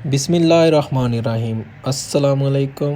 बिस्मिल्लाहिर्रहमानिर्रहीम। अस्सलामुअलैकुम।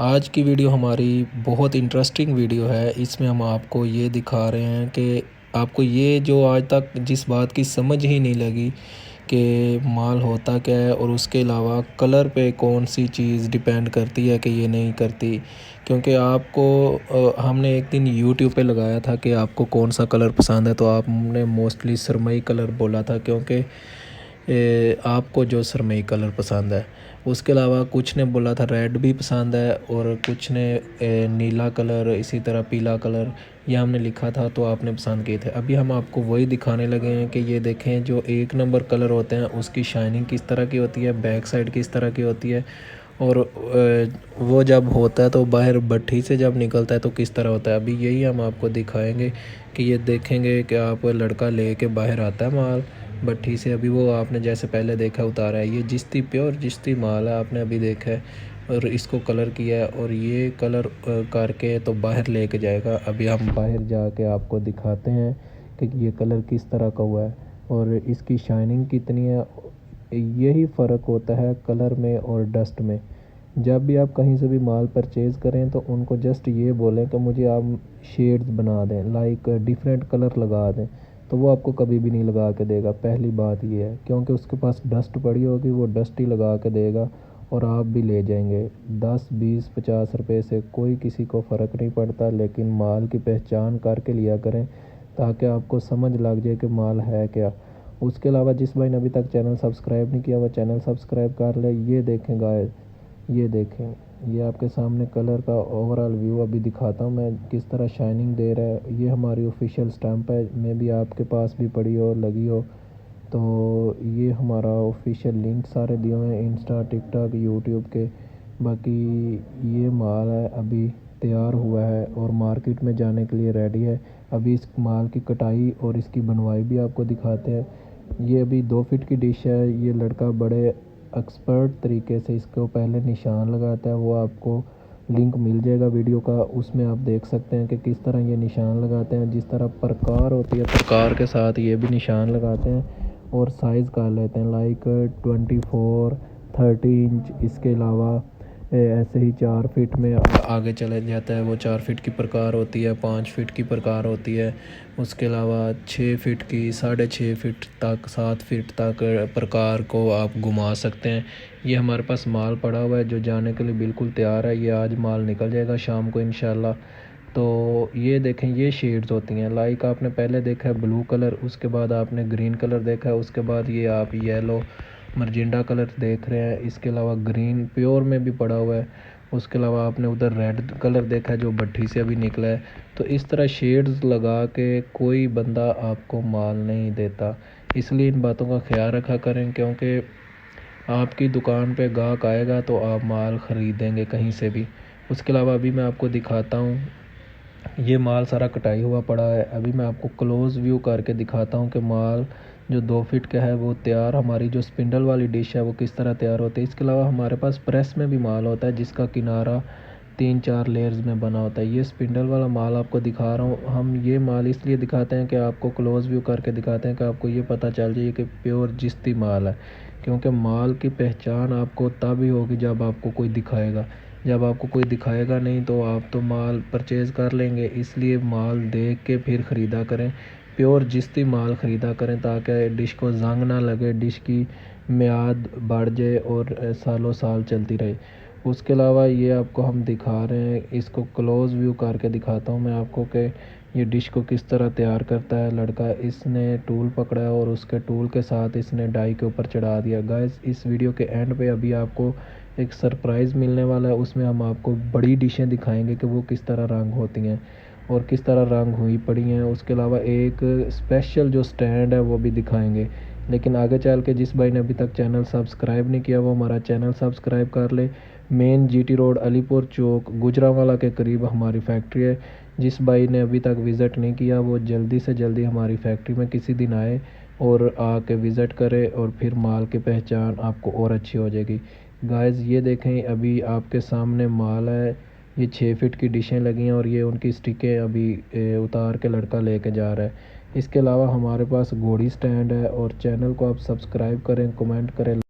आज की वीडियो हमारी बहुत इंटरेस्टिंग वीडियो है। इसमें हम आपको ये दिखा रहे हैं कि आपको ये जो आज तक जिस बात की समझ ही नहीं लगी कि माल होता क्या है, और उसके अलावा कलर पे कौन सी चीज़ डिपेंड करती है कि ये नहीं करती। क्योंकि आपको हमने एक दिन यूट्यूब पे लगाया था कि आपको कौन सा कलर पसंद है, तो आपने मोस्टली सरमई कलर बोला था, क्योंकि आपको जो सरमई कलर पसंद है। उसके अलावा कुछ ने बोला था रेड भी पसंद है, और कुछ ने नीला कलर, इसी तरह पीला कलर ये हमने लिखा था, तो आपने पसंद किए थे। अभी हम आपको वही दिखाने लगे हैं कि ये देखें, जो एक नंबर कलर होते हैं उसकी शाइनिंग किस तरह की होती है, बैक साइड किस तरह की होती है, और वो जब होता है तो बाहर भट्ठी से जब निकलता है तो किस तरह होता है। अभी यही हम आपको दिखाएंगे कि ये देखेंगे कि आप लड़का ले के बाहर आता है माल भट्ठी से। अभी वो आपने जैसे पहले देखा उतारा है, ये जिश्ती प्योर जिश्ती माल है, आपने अभी देखा है, और इसको कलर किया है, और ये कलर करके तो बाहर लेके जाएगा। अभी हम बाहर जाके आपको दिखाते हैं कि ये कलर किस तरह का हुआ है और इसकी शाइनिंग कितनी है। यही फ़र्क होता है कलर में और डस्ट में। जब भी आप कहीं से भी माल परचेज़ करें तो उनको जस्ट ये बोलें कि मुझे आप शेड्स बना दें, लाइक डिफरेंट कलर लगा दें, तो वो आपको कभी भी नहीं लगा के देगा। पहली बात ये है, क्योंकि उसके पास डस्ट पड़ी होगी, वो डस्ट ही लगा के देगा और आप भी ले जाएंगे। 10 20 50 रुपए से कोई किसी को फ़र्क नहीं पड़ता, लेकिन माल की पहचान करके लिया करें ताकि आपको समझ लग जाए कि माल है क्या। उसके अलावा जिस भाई ने अभी तक चैनल सब्सक्राइब नहीं किया, वह चैनल सब्सक्राइब कर ले। ये देखें गाइस, ये देखें, ये आपके सामने कलर का ओवरऑल व्यू अभी दिखाता हूँ मैं, किस तरह शाइनिंग दे रहा है। ये हमारी ऑफिशियल स्टैंप है, मे भी आपके पास भी पड़ी हो, लगी हो, तो ये हमारा ऑफिशियल लिंक सारे दिए हुए हैं, इंस्टा, टिकटॉक, यूट्यूब के। बाकी ये माल है अभी तैयार हुआ है और मार्केट में जाने के लिए रेडी है। अभी इस माल की कटाई और इसकी बनवाई भी आपको दिखाते हैं। ये अभी 2 फीट की डिश है। ये लड़का बड़े एक्सपर्ट तरीके से इसको पहले निशान लगाता है, वो आपको लिंक मिल जाएगा वीडियो का, उसमें आप देख सकते हैं कि किस तरह ये निशान लगाते हैं। जिस तरह प्रकार होती है, प्रकार के साथ ये भी निशान लगाते हैं और साइज़ कर लेते हैं, लाइक 24 30 इंच। इसके अलावा ऐसे ही 4 फीट में आगे चले जाता है। वो 4 फीट की प्रकार होती है, 5 फीट की प्रकार होती है। उसके अलावा 6 फीट की, 6.5 फीट तक, 7 फीट तक प्रकार को आप घुमा सकते हैं। ये हमारे पास माल पड़ा हुआ है जो जाने के लिए बिल्कुल तैयार है। ये आज माल निकल जाएगा शाम को इंशाल्लाह। तो ये देखें, ये शेड्स होती हैं, लाइक आपने पहले देखा है ब्लू कलर, उसके बाद आपने ग्रीन कलर देखा है, उसके बाद ये आप येलो मरजिंडा कलर देख रहे हैं। इसके अलावा ग्रीन प्योर में भी पड़ा हुआ है। उसके अलावा आपने उधर रेड कलर देखा है जो भट्ठी से अभी निकला है। तो इस तरह शेड्स लगा के कोई बंदा आपको माल नहीं देता, इसलिए इन बातों का ख्याल रखा करें, क्योंकि आपकी दुकान पे गाहक आएगा तो आप माल ख़रीदेंगे कहीं से भी। उसके अलावा अभी मैं आपको दिखाता हूँ, ये माल सारा कटाई हुआ पड़ा है। अभी मैं आपको क्लोज़ व्यू करके दिखाता हूँ कि माल जो 2 फीट का है वो तैयार, हमारी जो स्पिंडल वाली डिश है वो किस तरह तैयार होती है। इसके अलावा हमारे पास प्रेस में भी माल होता है जिसका किनारा 3-4 लेयर्स में बना होता है। ये स्पिंडल वाला माल आपको दिखा रहा हूँ। हम ये माल इसलिए दिखाते हैं कि आपको क्लोज़ व्यू करके दिखाते हैं कि आपको ये पता चल जाए कि प्योर जिश्ती माल है, क्योंकि माल की पहचान आपको तब ही होगी जब आपको कोई दिखाएगा। जब आपको कोई दिखाएगा नहीं तो आप तो माल परचेज़ कर लेंगे। इसलिए माल देख के फिर ख़रीदा करें, प्योर जिश्ती माल ख़रीदा करें, ताकि डिश को जंग ना लगे, डिश की मियाद बढ़ जाए और सालों साल चलती रहे। उसके अलावा ये आपको हम दिखा रहे हैं, इसको क्लोज़ व्यू करके दिखाता हूँ मैं आपको कि ये डिश को किस तरह तैयार करता है लड़का। इसने टूल पकड़ा है और उसके टूल के साथ इसने डाई के ऊपर चढ़ा दिया। गाइस, इस वीडियो के एंड पे अभी आपको एक सरप्राइज़ मिलने वाला है। उसमें हम आपको बड़ी डिशें दिखाएंगे कि वो किस तरह रंग होती हैं और किस तरह रंग हुई पड़ी हैं। उसके अलावा एक स्पेशल जो स्टैंड है वो भी दिखाएंगे। लेकिन आगे चल के जिस भाई ने अभी तक चैनल सब्सक्राइब नहीं किया वो हमारा चैनल सब्सक्राइब कर ले। मेन GT रोड, अलीपुर चौक, गुजरांवाला के करीब हमारी फैक्ट्री है। जिस भाई ने अभी तक विज़िट नहीं किया वो जल्दी से जल्दी हमारी फैक्ट्री में किसी दिन आए और आके विज़िट करे, और फिर माल की पहचान आपको और अच्छी हो जाएगी। गाइस, ये देखें, अभी आपके सामने माल है। ये 6 फीट की डिशें लगी हैं और ये उनकी स्टिकें अभी उतार के लड़का लेके जा रहा है। इसके अलावा हमारे पास घोड़ी स्टैंड है और चैनल को आप सब्सक्राइब करें, कमेंट करें।